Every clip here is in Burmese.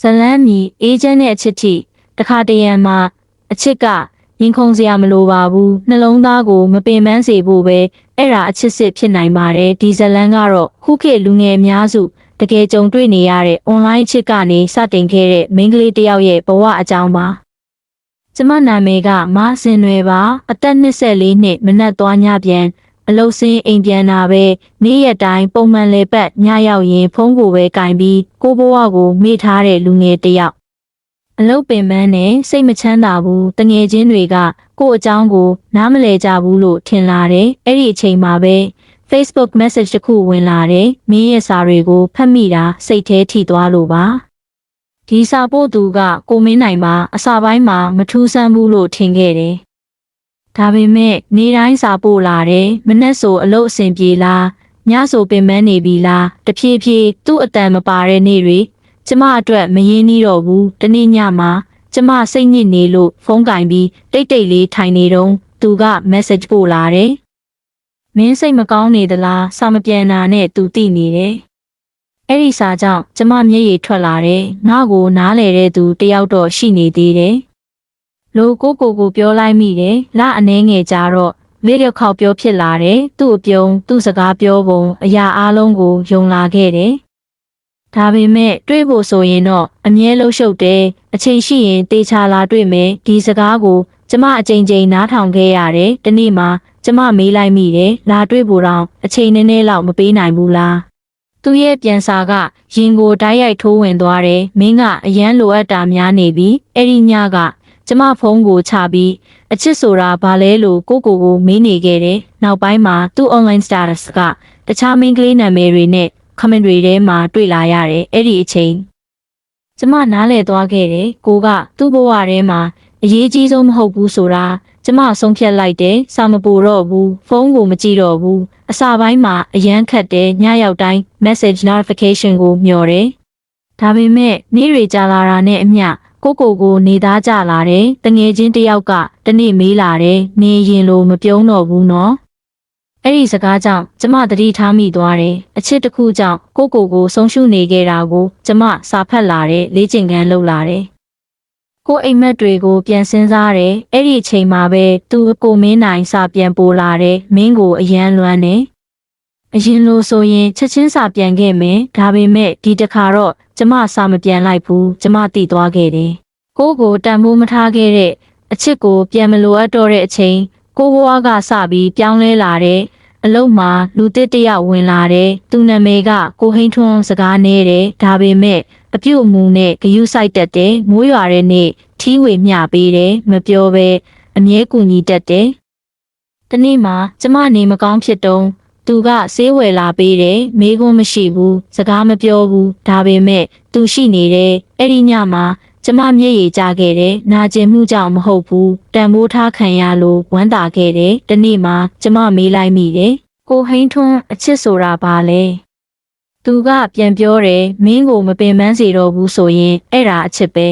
ဇလန်းမီအေဂျင့်နဲ့အချစ်ထိတခါတရံမှာအချစ်ကရင်ခုန်စရာမလိုပါဘူးနှလုံးသားကိုမပင်ပန်းစေဖို့ပဲအဲ့ဒါအချစ်စစ်ဖြစ်နိုင်ပါတယ်ဒီဇလန်းကတော့ခုခေတ်လူငယ်အများစုတကယ်ကြုံတွေ့နေရတဲ့ online ချစ်ကနေစတင်ခဲ့တဲ့မိန်းကလေးတစ်ယောက်ရဲ့ဘဝအကြောင်းပါကျမနာမည်ကမစင်ရွယ်ပါအသက်24နှစ်မနက်သွားညပြန်အလုတ်စင်းအိမ်ပြန်လာပဲနေ့ရက်တိုင်းပုံမှန်လေပတ်ညရောက်ရင်ဖုန်းကိုပဲကင်ပြီးကိုဘဝကိုမေ့ထားတဲ့လူငယ်တစ်ယောက်အလုတ်ပင်ပန်းနဲ့စိတ်မချမ်းသာဘူးတငယ်ချင်းတွေကကို့အကြောင်းကိုနားမလည်ကြဘူးလို့ထင်လာတယ်အဲ့ဒီအချိန်မှာပဲ Facebook message တစ်ခုဝင်လာတယ်မင်းရဲ့စာတွေကိုဖတ်မိတာစိတ်ထဲထိသွားလို့ပါဒီစာပို့သူကကိုမင်းနိုင်ပါအစာပိုင်းမှာမထူးဆန်းဘူးလို့ထင်ခဲ့တယ်ဒါပေမဲ့နေတိုင်းစာပို့လာတယ်မနဲ့ဆိုအလုပ်အဆင်ပြေလားညဆိုပင်ပန်းနေပြီလားတဖြည်းဖြည်းသူ့အတန်မပါတဲ့နေ့တွေကျမအတွက်မရင်းနှီးတော့ဘူးတနေ့ညမှာကျမစိတ်ညစ်နေလို့ဖုန်းကင်ပြီးတိတ်တိတ်လေးထိုင်နေတော့သူက message ပို့လာတယ်မင်းစိတ်မကောင်းနေသလားစာမပြန်တာနဲ့သူသိနေတယ်အဲ့ဒီစာကြောင့်ကျမမျက်ရည်ထွက်လာတယ်ငါ့ကိုနားလေတဲ့သူတယောက်တော့ရှိနေသေးတယ်လိုကိုပြောလိုက်မိတယ်လအနှဲငယ်ကြတော့လေးရက်ခေါက်ပြောဖြစ်လာတယ်သူ့အပြုံးသူ့စကားပြောပုံအရာအလုံးကိုယုံလာခဲ့တယ်ဒါပေမဲ့တွေ့ဖို့ဆိုရင်တော့အမြဲလှုပ်ရှုပ်တယ်အချိန်ရှိရင်တေချာလာတွေ့မယ်ဒီစကားကိုကျမအချိန်ချင်းနားထောင်ခဲ့ရတယ်တနေ့မှကျမမေးလိုက်မိတယ်လာတွေ့ဖို့တော့အချိန်နည်းနည်းလောက်မပေးနိုင်ဘူးလားသူရဲ့ပြန်စာကရင်ကိုတိုက်ရိုက်ထိုးဝင်သွားတယ်မင်းကအရန်လိုအပ်တာများနေပြီအဲ့ဒီညကကျမဖုန်းကိုချပြီးအချစ်ဆိုတာဘာလဲလို့ကိုမေးနေခဲ့တယ်နောက်ပိုင်းမှာသူ့ online status ကတခြားမိန်းကလေးနာမည်တွေနဲ့ comment တွေထဲမှာတွေ့လာရတယ်အဲ့ဒီအချိန်ကျမနားလည်သွားခဲ့တယ်ကိုကသူ့ဘဝထဲမှာအရေးကြီးဆုံးမဟုတ်ဘူးဆိုတာကျမဆုံးဖြတ်လိုက်တယ်စာမပို့တော့ဘူးဖုန်းကိုမကြည့်တော့ဘူးအစာပိုင်းမှာအရန်ခတ်တယ်ညရောက်တိုင်း message notification ကိုမျှော်တယ်ဒါပေမဲ့နေ့တွေကြာလာတာနဲ့အမျှကိုနေသားကြလာတယ်တငယ်ချင်းတယောက်ကတနေ့မေးလာတယ်နေရင်လို့မပြုံးတော့ဘူးနော်အဲ့ဒီစကားကြောင့်ကျမသတိထားမိသွားတယ်အချစ်တစ်ခုကြောင့်ကိုဆုံးရှုံးနေခဲ့တာကိုကျမစာဖတ်လာတယ်လေ့ကျင့်ခန်းလုပ်လာတယ်ကိုအိမ်မက်တွေကိုပြန်စဉ်းစားတယ်အဲ့ဒီအချိန်မှာပဲသူကိုမင်းနိုင်စာပြန်ပို့လာတယ်မင်းကိုအယမ်းလွမ်းတယ်အရင်လိုဆိုရင်ချက်ချင်းစာပြန်ခဲ့မယ်ဒါပေမဲ့ဒီတစ်ခါတော့ကျမစာမပြန်လိုက်ဘူးကျမတည်သွားခဲ့တယ်ကိုတန်ဖိုးမထားခဲ့တဲ့အချစ်ကိုပြန်မလိုအပ်တော့တဲ့အချိန်ကိုဘဝကစပြီးပြောင်းလဲလာတဲ့အလုံးမှာလူတစ်တယောက်ဝင်လာတယ်သူနာမည်ကကိုဟိန်းထွန်းစကားနေတယ်ဒါပေမဲ့အပြုတ်အမူနဲ့ဂယုစိုက်တတ်တယ်မိုးရွာတဲ့နေ့ထီးဝေမျှပေးတယ်မပြောပဲအမြဲကူညီတတ်တယ်တနေ့မှာကျမနေမကောင်းဖြစ်တုံးသူကဆေးဝယ်လာပေးတယ်မေးခွန်းမရှိဘူးစကားမပြောဘူးဒါပေမဲ့သူရှိနေတယ်အဲ့ဒီညမှာကျမမျက်ရည်ကျခဲ့တယ်နာကျင်မှုကြောင့်မဟုတ်ဘူးတန်ဖိုးထားခံရလို့ဝမ်းသာခဲ့တယ်တနေ့မှာကျမမေးလိုက်မိတယ်ကိုဟိန်းထွန်းအချစ်ဆိုတာဘာလဲသူကပြန်ပြောတယ်မင်းကိုမပင်ပန်းစေတော့ဘူးဆိုရင်အဲ့ဒါအချစ်ပဲ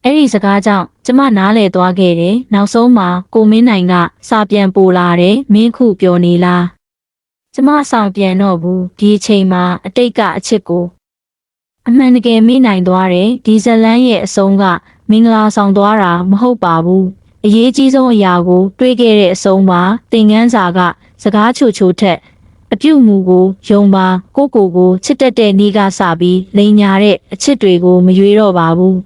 အဲ့ဒီစကားကြောင့်ကျမနားလည်သွားခဲ့တယ်နောက်ဆုံးမှာကိုမင်းနိုင်ကစာပြန်ပို့လာတယ်မင်းခုပြောနေလားကျမဆောင်ပြန်တော့ဘူးဒီအချိန်မှာအတိတ်ကအချစ်ကိုအမှန်တကယ်မေ့နိုင်သွားတယ်ဒီဇလန်းရဲ့အဆုံးကမင်္ဂလာဆောင်သွားတာမဟုတ်ပါဘူးအရေးကြီးဆုံးအရာကိုတွေးခဲ့တဲ့အဆုံးမှာသင်ခန်းစာကစကားချိုထက်အပြုတ်မှုကိုယုံပါကိုချစ်တတ်တဲ့နေ့ကစပြီးလိန်ညာတဲ့အချစ်တွေကိုမရွေးတော့ပါဘူး